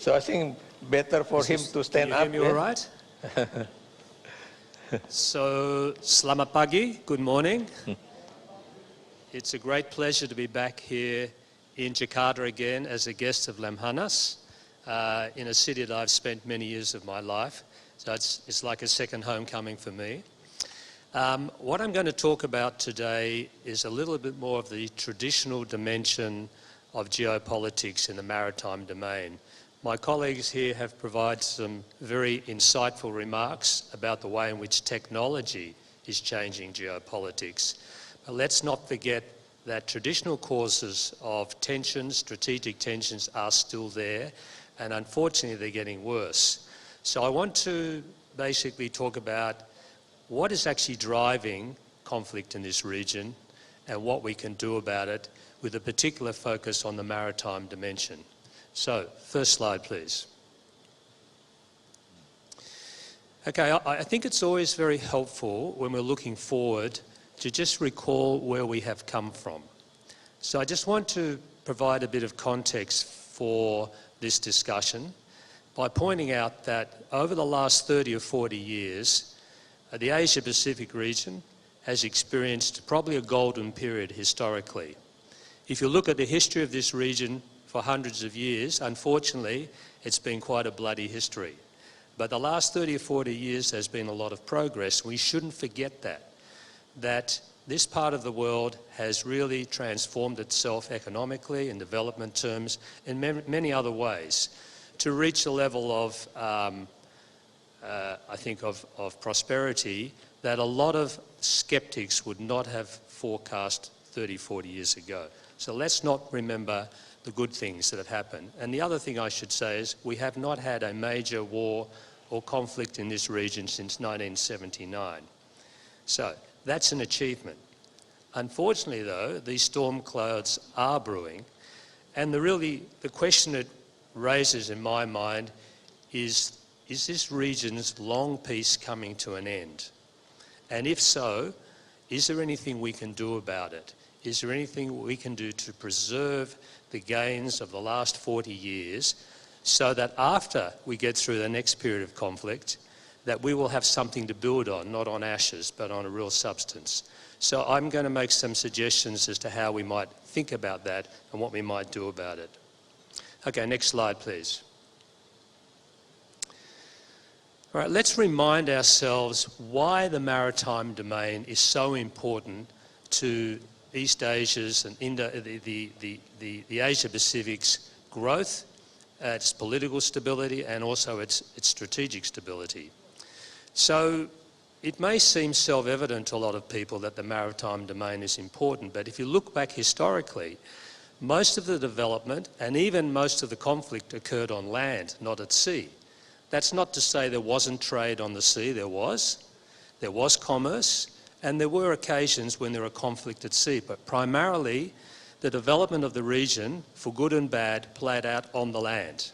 So I think better for him to stand up. Can you hear me all right? So, selamat pagi, good morning. It's a great pleasure to be back here in Jakarta again as a guest of Lemhanas, in a city that I've spent many years of my life. So it's like a second homecoming for me. What I'm going to talk about today is a little bit more of the traditional dimension of geopolitics in the maritime domain. My colleagues here have provided some very insightful remarks about the way in which technology is changing geopolitics. But let's not forget that traditional causes of tensions, strategic tensions, are still there, and unfortunately they're getting worse. So I want to basically talk about what is actually driving conflict in this region and what we can do about it, with a particular focus on the maritime dimension. So, first slide, please. Okay, I think it's always very helpful when we're looking forward to just recall where we have come from. So I just want to provide a bit of context for this discussion by pointing out that over the last 30 or 40 years, the Asia-Pacific region has experienced probably a golden period historically. If you look at the history of this region for hundreds of years, unfortunately, it's been quite a bloody history. But the last 30 or 40 years has been a lot of progress. We shouldn't forget that this part of the world has really transformed itself economically, in development terms, in many other ways, to reach a level of, I think, of prosperity that a lot of skeptics would not have forecast 30, 40 years ago. So let's not remember the good things that have happened. And the other thing I should say is we have not had a major war or conflict in this region since 1979. So that's an achievement. Unfortunately, though, these storm clouds are brewing, and the question it raises in my mind is this region's long peace coming to an end? And if so, is there anything we can do about it? Is there anything we can do to preserve the gains of the last 40 years so that after we get through the next period of conflict, that we will have something to build on, not on ashes, but on a real substance? So I'm going to make some suggestions as to how we might think about that and what we might do about it. Okay, next slide, please. All right, let's remind ourselves why the maritime domain is so important to East Asia's and the Asia-Pacific's growth, its political stability, and also its strategic stability. So it may seem self-evident to a lot of people that the maritime domain is important, but if you look back historically, most of the development and even most of the conflict occurred on land, not at sea. That's not to say there wasn't trade on the sea. There was commerce, and there were occasions when there were conflict at sea, but primarily the development of the region, for good and bad, played out on the land.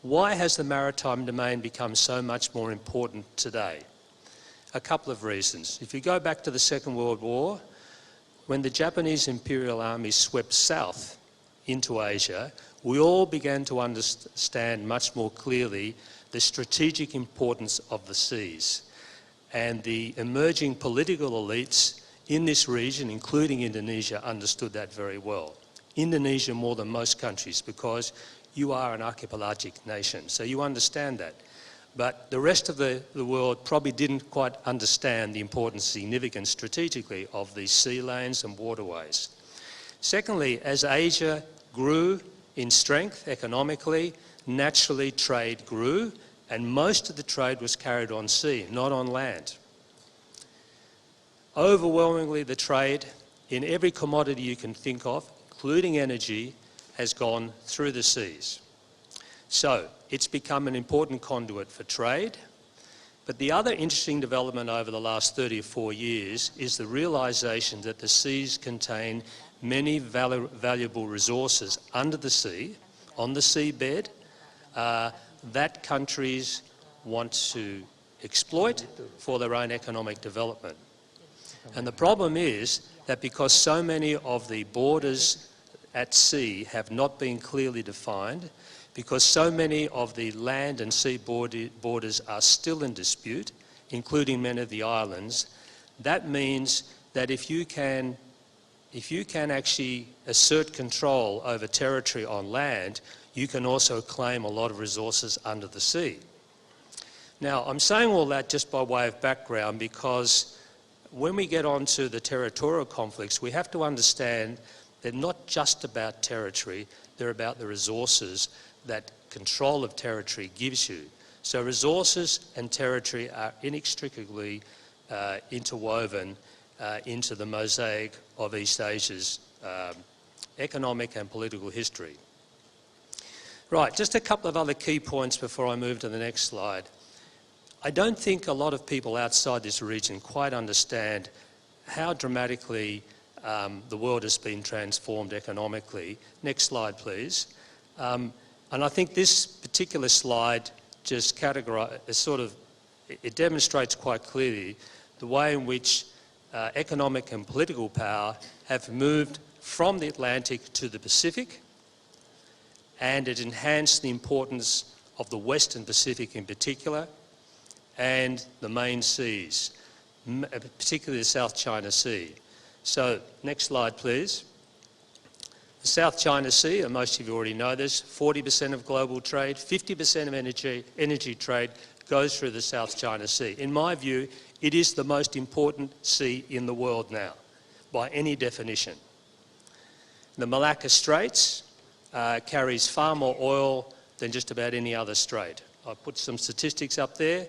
Why has the maritime domain become so much more important today? A couple of reasons. If you go back to the Second World War, when the Japanese Imperial Army swept south into Asia, we all began to understand much more clearly the strategic importance of the seas. And the emerging political elites in this region, including Indonesia, understood that very well. Indonesia more than most countries, because you are an archipelagic nation, so you understand that. But the rest of the world probably didn't quite understand the importance, significance strategically of these sea lanes and waterways. Secondly, as Asia grew in strength economically, naturally trade grew, and most of the trade was carried on sea, not on land. Overwhelmingly, the trade in every commodity you can think of, including energy, has gone through the seas. So it's become an important conduit for trade. But the other interesting development over the last 30 or 40 years is the realisation that the seas contain many valuable resources under the sea, on the seabed, that countries want to exploit for their own economic development. And the problem is that because so many of the borders at sea have not been clearly defined, because so many of the land and sea borders are still in dispute, including many of the islands. That means that if you can actually assert control over territory on land, you can also claim a lot of resources under the sea. Now, I'm saying all that just by way of background because when we get onto the territorial conflicts, we have to understand they're not just about territory, they're about the resources that control of territory gives you. So resources and territory are inextricably interwoven into the mosaic of East Asia's economic and political history. Right, just a couple of other key points before I move to the next slide. I don't think a lot of people outside this region quite understand how dramatically the world has been transformed economically. Next slide, please. And I think this particular slide just it demonstrates quite clearly the way in which economic and political power have moved from the Atlantic to the Pacific, and it enhanced the importance of the Western Pacific in particular and the main seas, particularly the South China Sea. So, next slide please. The South China Sea, and most of you already know this, 40% of global trade, 50% of energy trade goes through the South China Sea. In my view, it is the most important sea in the world now, by any definition. The Malacca Straits carries far more oil than just about any other strait. I've put some statistics up there.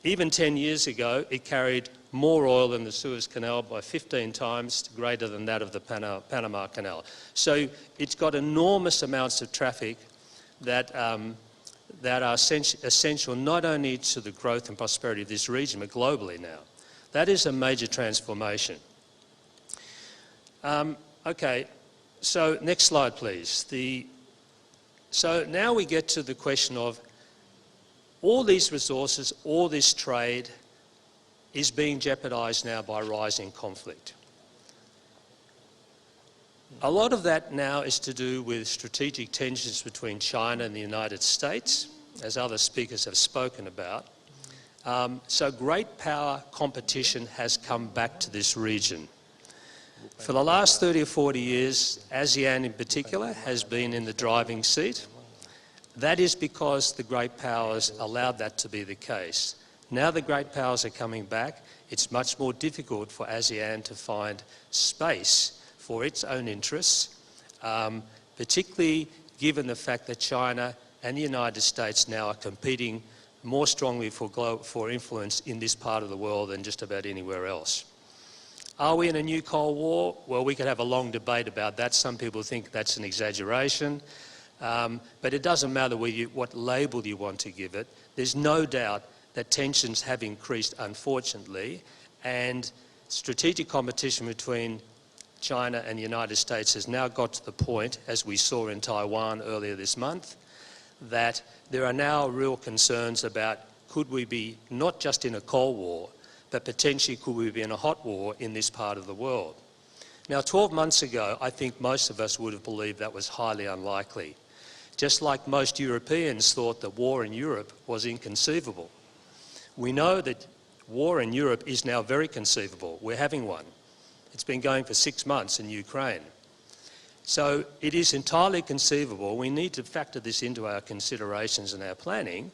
Even 10 years ago, it carried more oil than the Suez Canal by 15 times greater than that of the Panama Canal. So it's got enormous amounts of traffic that are essential not only to the growth and prosperity of this region, but globally now. That is a major transformation. Okay, so next slide please. So now we get to the question of all these resources, all this trade is being jeopardised now by rising conflict. A lot of that now is to do with strategic tensions between China and the United States, as other speakers have spoken about. So great power competition has come back to this region. For the last 30 or 40 years, ASEAN in particular has been in the driving seat. That is because the great powers allowed that to be the case. Now the great powers are coming back, it's much more difficult for ASEAN to find space for its own interests, particularly given the fact that China and the United States now are competing more strongly for influence in this part of the world than just about anywhere else. Are we in a new Cold War? Well, we could have a long debate about that. Some people think that's an exaggeration. But it doesn't matter what label you want to give it. There's no doubt that tensions have increased, unfortunately, and strategic competition between China and the United States has now got to the point, as we saw in Taiwan earlier this month, that there are now real concerns about could we be not just in a Cold War, but potentially could we be in a hot war in this part of the world. Now, 12 months ago, I think most of us would have believed that was highly unlikely. Just like most Europeans thought that war in Europe was inconceivable. We know that war in Europe is now very conceivable. We're having one. It's been going for 6 months in Ukraine. So it is entirely conceivable, we need to factor this into our considerations and our planning,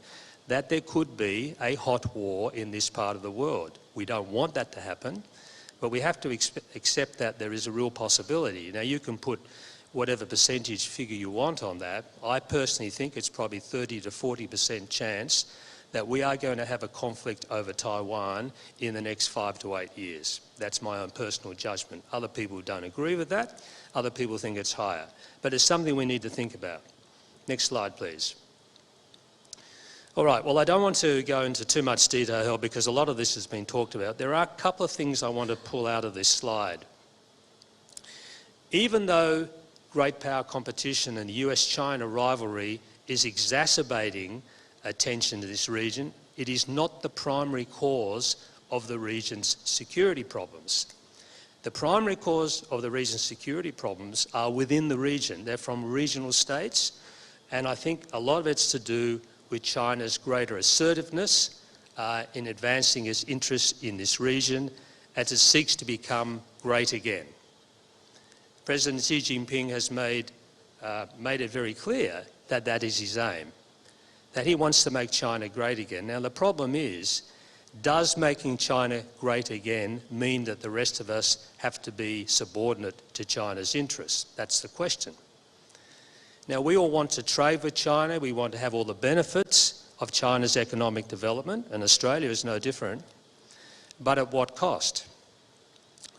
that there could be a hot war in this part of the world. We don't want that to happen, but we have to accept that there is a real possibility. Now, you can put whatever percentage figure you want on that. I personally think it's probably 30 to 40% chance that we are going to have a conflict over Taiwan in the next 5 to 8 years. That's my own personal judgment. Other people don't agree with that. Other people think it's higher. But it's something we need to think about. Next slide, please. All right, well, I don't want to go into too much detail because a lot of this has been talked about. There are a couple of things I want to pull out of this slide. Even though great power competition and the US-China rivalry is exacerbating attention to this region, it is not the primary cause of the region's security problems. The primary cause of the region's security problems are within the region. They're from regional states And I think a lot of it's to do with China's greater assertiveness in advancing its interests in this region as it seeks to become great again. President Xi Jinping has made it very clear that that is his aim, that he wants to make China great again. Now the problem is, does making China great again mean that the rest of us have to be subordinate to China's interests? That's the question. Now we all want to trade with China, we want to have all the benefits of China's economic development, and Australia is no different, but at what cost?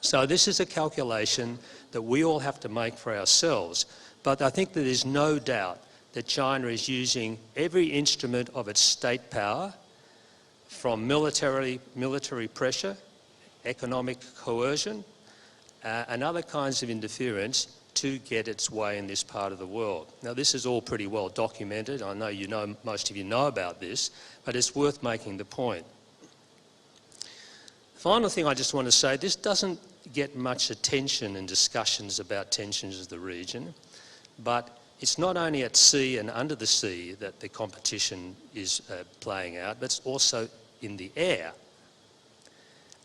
So this is a calculation that we all have to make for ourselves, but I think that there's no doubt that China is using every instrument of its state power, from military pressure, economic coercion, and other kinds of interference to get its way in this part of the world. Now this is all pretty well documented. I know most of you know about this, but it's worth making the point. Final thing I just want to say, this doesn't get much attention in discussions about tensions of the region, but it's not only at sea and under the sea that the competition is playing out, but it's also in the air.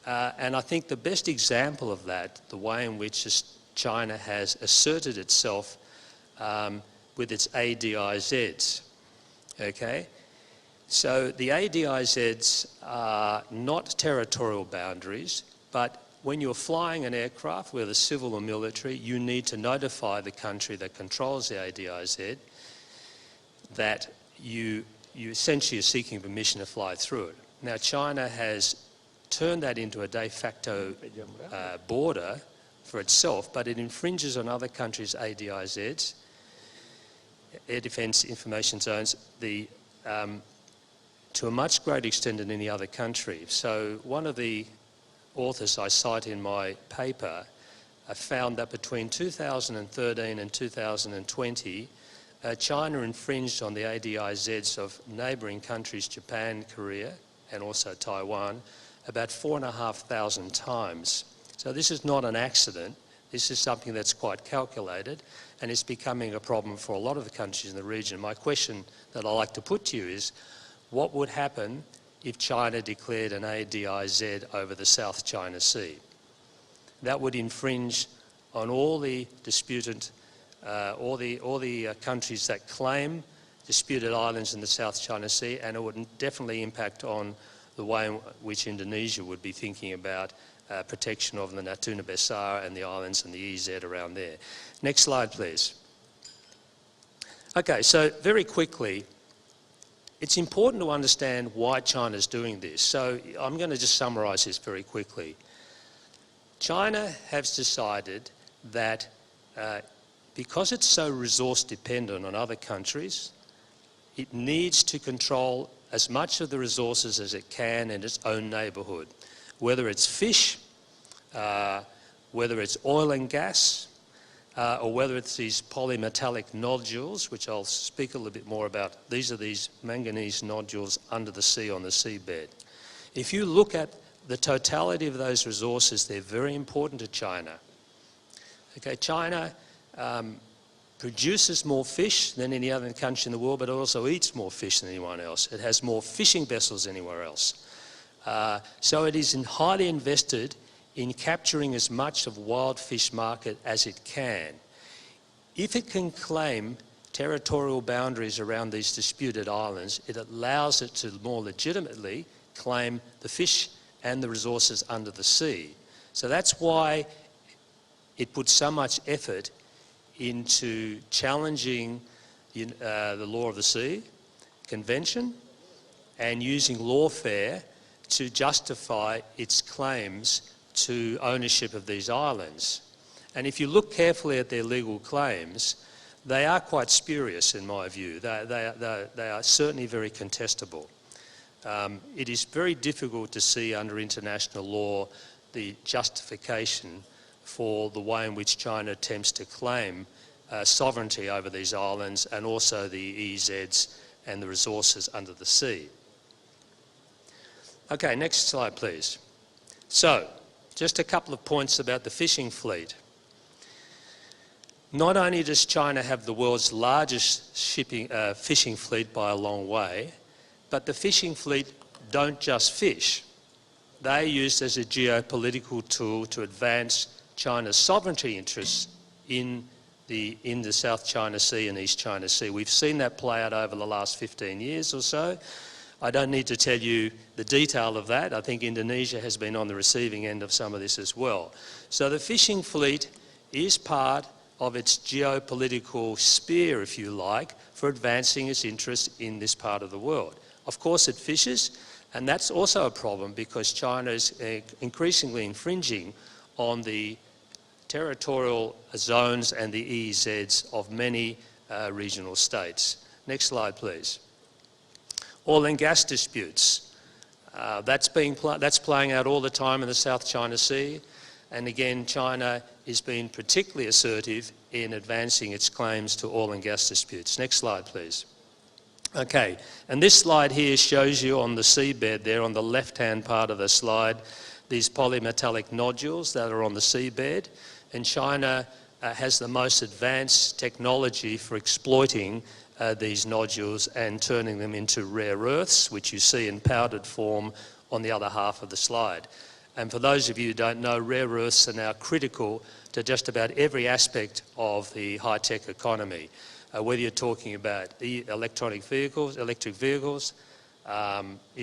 And I think the best example of that, the way in which China has asserted itself with its ADIZs, okay? So the ADIZs are not territorial boundaries, but when you're flying an aircraft, whether civil or military, you need to notify the country that controls the ADIZ that you essentially are seeking permission to fly through it. Now China has turned that into a de facto border for itself, but it infringes on other countries' ADIZs, Air Defence Information Zones, to a much greater extent than any other country. So one of the authors I cite in my paper found that between 2013 and 2020, China infringed on the ADIZs of neighbouring countries, Japan, Korea, and also Taiwan, about 4,500 times. So this is not an accident. This is something that's quite calculated, and it's becoming a problem for a lot of the countries in the region. My question that I'd like to put to you is, what would happen if China declared an ADIZ over the South China Sea? That would infringe on all the disputed, all the countries that claim disputed islands in the South China Sea, and it would definitely impact on the way in which Indonesia would be thinking about protection of the Natuna Besar and the islands and the EZ around there. Next slide, please. Okay, so very quickly, it's important to understand why China's doing this. So I'm going to just summarise this very quickly. China has decided that because it's so resource dependent on other countries, it needs to control as much of the resources as it can in its own neighbourhood, whether it's fish, whether it's oil and gas, or whether it's these polymetallic nodules, which I'll speak a little bit more about. These are these manganese nodules under the sea on the seabed. If you look at the totality of those resources, they're very important to China. Okay, China produces more fish than any other country in the world, but it also eats more fish than anyone else. It has more fishing vessels than anywhere else. So it is highly invested in capturing as much of wild fish market as it can. If it can claim territorial boundaries around these disputed islands, it allows it to more legitimately claim the fish and the resources under the sea. So that's why it puts so much effort into challenging the Law of the Sea Convention and using lawfare to justify its claims to ownership of these islands. And if you look carefully at their legal claims, they are quite spurious in my view. They are certainly very contestable. It is very difficult to see under international law the justification for the way in which China attempts to claim sovereignty over these islands and also the EEZs and the resources under the sea. Okay, next slide please. So, just a couple of points about the fishing fleet. Not only does China have the world's largest fishing fleet by a long way, but the fishing fleet don't just fish. They are used as a geopolitical tool to advance China's sovereignty interests in the South China Sea and East China Sea. We've seen that play out over the last 15 years or so. I don't need to tell you the detail of that. I think Indonesia has been on the receiving end of some of this as well. So the fishing fleet is part of its geopolitical sphere, if you like, for advancing its interests in this part of the world. Of course it fishes, and that's also a problem because China is increasingly infringing on the territorial zones and the EEZs of many regional states. Next slide, please. Oil and gas disputes. That's playing out all the time in the South China Sea, and again China is being particularly assertive in advancing its claims to oil and gas disputes. Next slide, please. Okay, and this slide here shows you on the seabed there, on the left-hand part of the slide, these polymetallic nodules that are on the seabed, and China has the most advanced technology for exploiting these nodules and turning them into rare earths, which you see in powdered form on the other half of the slide. And for those of you who don't know, rare earths are now critical to just about every aspect of the high-tech economy. Whether you're talking about electric vehicles, you're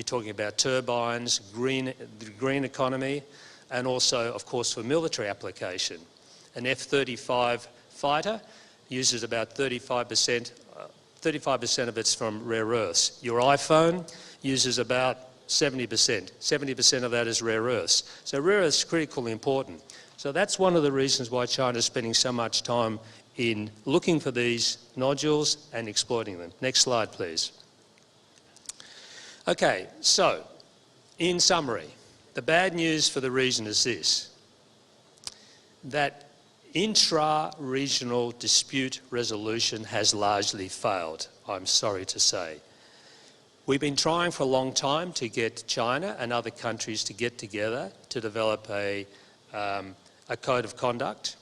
talking about turbines, the green economy, and also, of course, for military application. An F-35 fighter uses about 35% of it's from rare earths. Your iPhone uses about 70%. 70% of that is rare earths. So rare earths is critically important. So that's one of the reasons why China is spending so much time in looking for these nodules and exploiting them. Next slide, please. Okay, so in summary, the bad news for the region is this, that intra-regional dispute resolution has largely failed, I'm sorry to say. We've been trying for a long time to get China and other countries to get together to develop a code of conduct.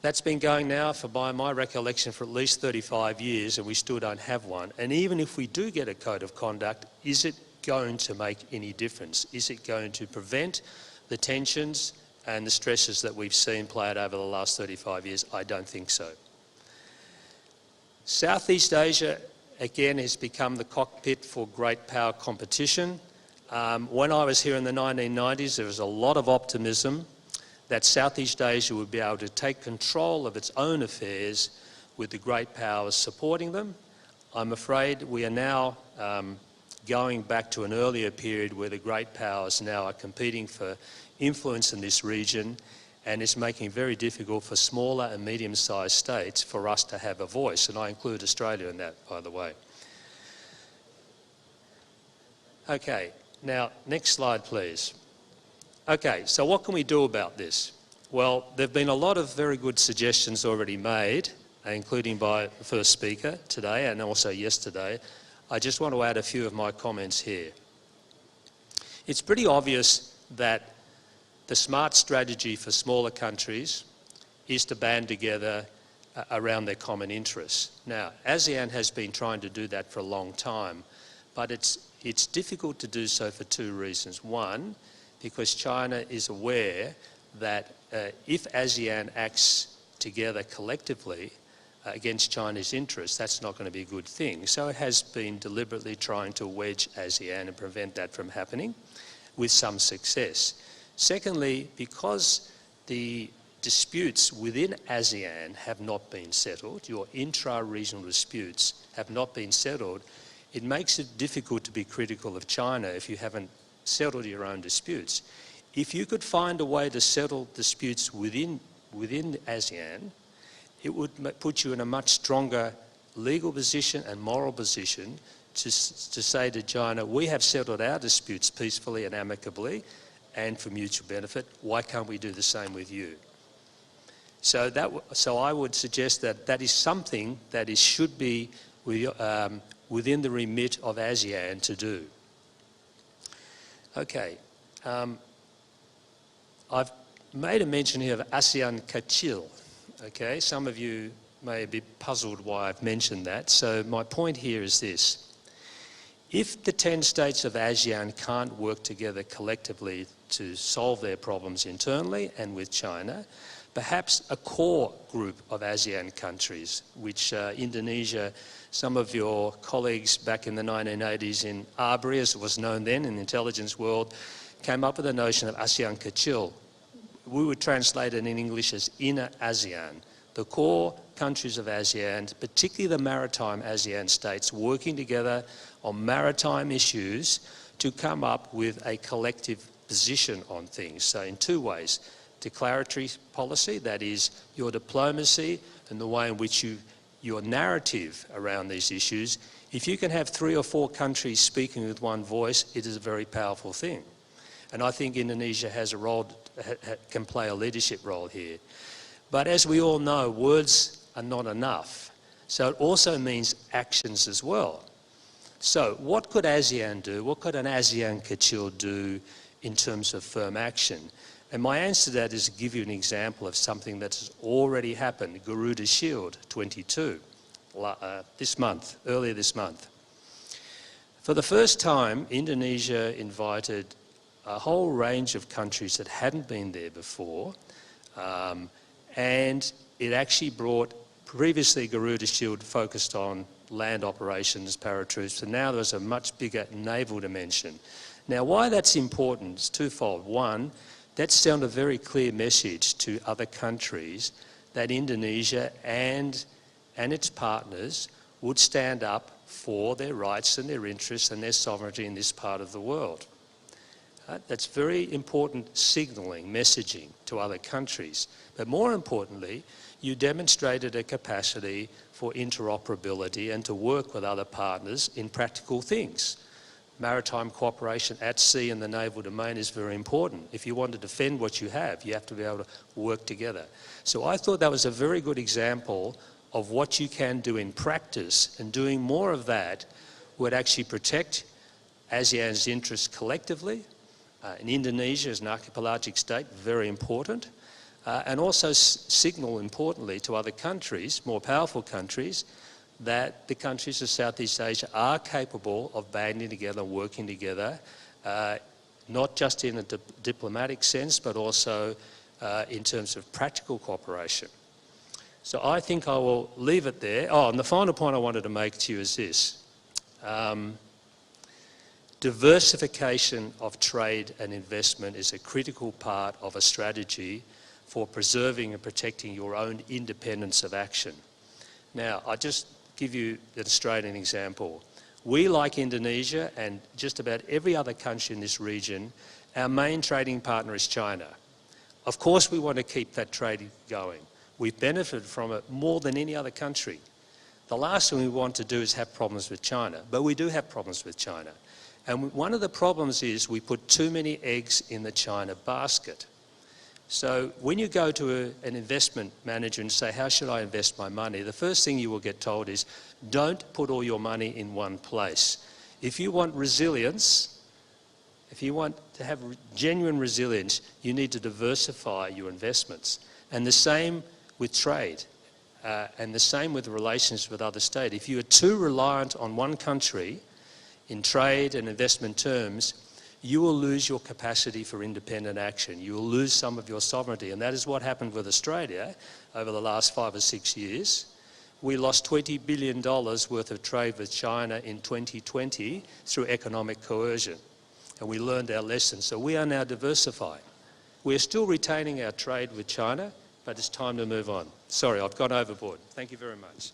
That's been going now, by my recollection, for at least 35 years, and we still don't have one. And even if we do get a code of conduct, is it going to make any difference? Is it going to prevent the tensions and the stresses that we've seen play out over the last 35 years? I don't think so. Southeast Asia, again, has become the cockpit for great power competition. When I was here in the 1990s, there was a lot of optimism that Southeast Asia would be able to take control of its own affairs with the great powers supporting them. I'm afraid we are now going back to an earlier period where the great powers now are competing for influence in this region, and it's making it very difficult for smaller and medium-sized states for us to have a voice, and I include Australia in that, by the way. Okay, now next slide, please. Okay, so what can we do about this? Well, there have been a lot of very good suggestions already made, including by the first speaker today and also yesterday. I just want to add a few of my comments here. It's pretty obvious that the smart strategy for smaller countries is to band together around their common interests. Now, ASEAN has been trying to do that for a long time, but it's difficult to do so for two reasons. One, because China is aware that if ASEAN acts together collectively against China's interests, that's not going to be a good thing. So it has been deliberately trying to wedge ASEAN and prevent that from happening, with some success. Secondly, because the disputes within ASEAN have not been settled, your intra-regional disputes have not been settled, it makes it difficult to be critical of China if you haven't settled your own disputes. If you could find a way to settle disputes within ASEAN, it would put you in a much stronger legal position and moral position to say to China, we have settled our disputes peacefully and amicably and for mutual benefit, why can't we do the same with you? So I would suggest that that is something that should be within the remit of ASEAN to do. Okay, I've made a mention here of ASEAN Kecil. Okay, some of you may be puzzled why I've mentioned that. So my point here is this. If the 10 states of ASEAN can't work together collectively to solve their problems internally and with China, perhaps a core group of ASEAN countries, which Indonesia, some of your colleagues back in the 1980s in ABRI, as it was known then in the intelligence world, came up with the notion of ASEAN Kecil. We would translate it in English as Inner ASEAN. The core countries of ASEAN, particularly the maritime ASEAN states, working together on maritime issues to come up with a collective position on things. So in two ways, declaratory policy, that is your diplomacy and the way in which your narrative around these issues. If you can have 3 or 4 countries speaking with one voice, it is a very powerful thing. And I think Indonesia has a role, can play a leadership role here. But as we all know, words are not enough. So it also means actions as well. So what could ASEAN do? What could an ASEAN Kecil do in terms of firm action? And my answer to that is to give you an example of something that has already happened, Garuda Shield 22, earlier this month. For the first time, Indonesia invited a whole range of countries that hadn't been there before, and it actually brought, previously Garuda Shield focused on land operations, paratroops, and now there's a much bigger naval dimension. Now why that's important is twofold. One, that sent a very clear message to other countries that Indonesia and its partners would stand up for their rights and their interests and their sovereignty in this part of the world. That's very important signalling, messaging to other countries. But more importantly, you demonstrated a capacity for interoperability and to work with other partners in practical things. Maritime cooperation at sea in the naval domain is very important. If you want to defend what you have to be able to work together. So I thought that was a very good example of what you can do in practice, and doing more of that would actually protect ASEAN's interests collectively. In Indonesia as an archipelagic state, very important, and also signal importantly to other countries, more powerful countries, that the countries of Southeast Asia are capable of banding together and working together, not just in a diplomatic sense, but also in terms of practical cooperation. So I think I will leave it there. Oh, and the final point I wanted to make to you is this. Diversification of trade and investment is a critical part of a strategy for preserving and protecting your own independence of action. Now, I'll just give you an Australian example. We, like Indonesia and just about every other country in this region, our main trading partner is China. Of course, we want to keep that trade going. We've benefited from it more than any other country. The last thing we want to do is have problems with China, but we do have problems with China. And one of the problems is we put too many eggs in the China basket. So when you go to an investment manager and say, how should I invest my money? The first thing you will get told is, don't put all your money in one place. If you want resilience, if you want to have genuine resilience, you need to diversify your investments. And the same with trade, and the same with relations with other states. If you are too reliant on one country, in trade and investment terms, you will lose your capacity for independent action. You will lose some of your sovereignty, and that is what happened with Australia over the last 5 or 6 years. We lost $20 billion worth of trade with China in 2020 through economic coercion, and we learned our lesson. So we are now diversifying. We are still retaining our trade with China, but it's time to move on. Sorry, I've gone overboard. Thank you very much.